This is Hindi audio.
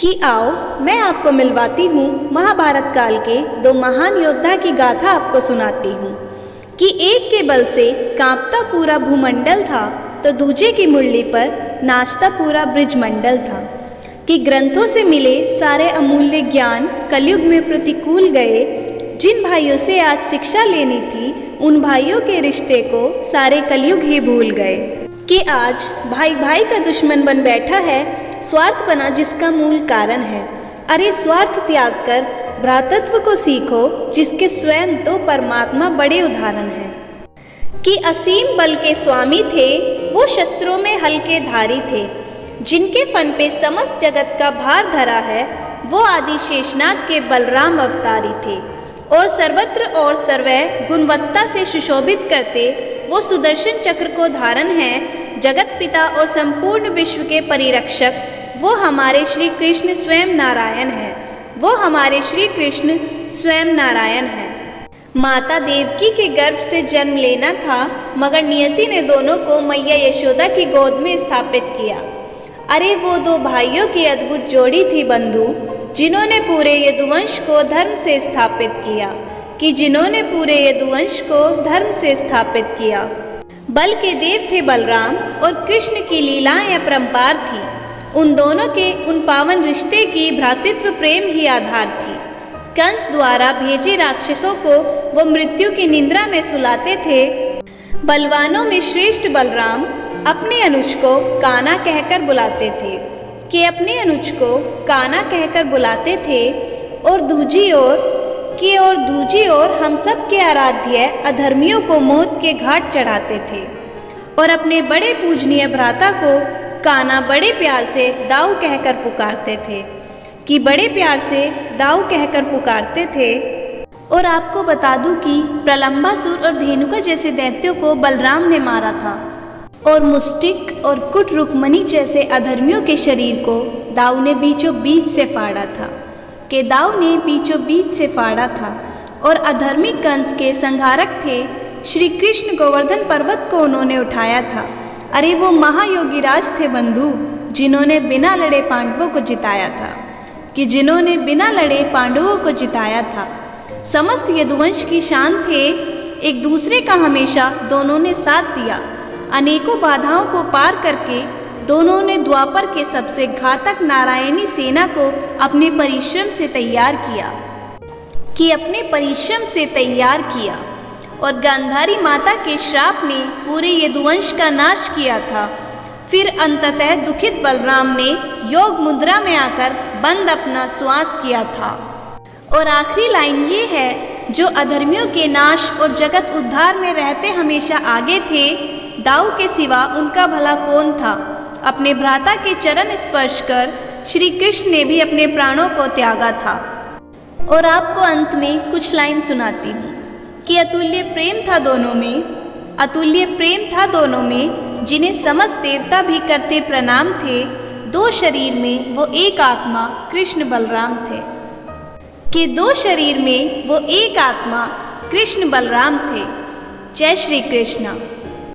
कि आओ मैं आपको मिलवाती हूँ महाभारत काल के दो महान योद्धा की गाथा आपको सुनाती हूँ कि एक के बल से कांपता पूरा भूमंडल था तो दूजे की मुरली पर नाचता पूरा ब्रिजमंडल था। कि ग्रंथों से मिले सारे अमूल्य ज्ञान कलयुग में प्रतिकूल गए। जिन भाइयों से आज शिक्षा लेनी थी उन भाइयों के रिश्ते को सारे कलयुग ही भूल गए। कि आज भाई भाई का दुश्मन बन बैठा है, स्वार्थ बना जिसका मूल कारण है। अरे स्वार्थ त्याग कर भ्रातृत्व को सीखो जिसके स्वयं तो परमात्मा बड़े उदाहरण हैं। कि असीम बल के स्वामी थे वो शस्त्रों में हल्के धारी थे। जिनके फन पे समस्त जगत का भार धरा है वो आदि शेषनाग के बलराम अवतारी थे। और सर्वत्र और सर्वै गुणवत्ता से सुशोभित करते वो सुदर्शन चक्र को धारण है। जगत पिता और संपूर्ण विश्व के परिरक्षक वो हमारे श्री कृष्ण स्वयं नारायण है। वो हमारे श्री कृष्ण स्वयं नारायण है। माता देवकी के गर्भ से जन्म लेना था मगर नियति ने दोनों को मैया यशोदा की गोद में स्थापित किया। अरे वो दो भाइयों की अद्भुत जोड़ी थी बंधु जिन्होंने पूरे यदुवंश को धर्म से स्थापित किया। कि जिन्होंने पूरे यदुवंश को धर्म से स्थापित किया। बल के देव थे बलराम और कृष्ण की लीलाएं अपरंपार थी। उन दोनों के उन पावन रिश्ते की भ्रातृत्व प्रेम ही आधार थी। कंस द्वारा भेजे राक्षसों को वो मृत्यु की निंद्रा में सुलाते थे। बलवानों में श्रेष्ठ बलराम अपने अनुज को काना कहकर बुलाते थे। कि अपने अनुज को काना कहकर बुलाते थे। और दूजी ओर हम सब के आराध्य अधर्मियों को मौत के घाट चढ़ाते थे। और अपने बड़े पूजनीय भ्राता को काना बड़े प्यार से दाऊ कहकर पुकारते थे। कि बड़े प्यार से दाऊ कहकर पुकारते थे। और आपको बता दूं कि प्रलंबासुर और धेनुका जैसे दैत्यों को बलराम ने मारा था। और मुष्टिक और कुट रुक्मणी जैसे अधर्मियों के शरीर को दाऊ ने बीचों बीच से फाड़ा था। कि दाऊ ने बीचों बीच से फाड़ा था। और अधर्मी कंस के संहारक थे श्री कृष्ण गोवर्धन पर्वत को उन्होंने उठाया था। अरे वो महायोगी राज थे बंधु जिन्होंने बिना लड़े पांडवों को जिताया था। कि जिन्होंने बिना लड़े पांडवों को जिताया था। समस्त यदुवंश की शान थे, एक दूसरे का हमेशा दोनों ने साथ दिया। अनेकों बाधाओं को पार करके दोनों ने द्वापर के सबसे घातक नारायणी सेना को अपने परिश्रम से तैयार किया। कि अपने परिश्रम से तैयार किया। और गांधारी माता के श्राप ने पूरे यदुवंश का नाश किया था। फिर अंततः दुखित बलराम ने योग मुद्रा में आकर बंद अपना श्वास किया था। और आखिरी लाइन ये है, जो अधर्मियों के नाश और जगत उद्धार में रहते हमेशा आगे थे, दाऊ के सिवा उनका भला कौन था। अपने भ्राता के चरण स्पर्श कर श्री कृष्ण ने भी अपने प्राणों को त्यागा था। और आपको अंत में कुछ लाइन सुनाती हूँ कि अतुल्य प्रेम था दोनों में जिन्हें समस्त देवता भी करते प्रणाम थे। दो शरीर में वो एक आत्मा कृष्ण बलराम थे। कि दो शरीर में वो एक आत्मा कृष्ण बलराम थे। जय श्री कृष्ण।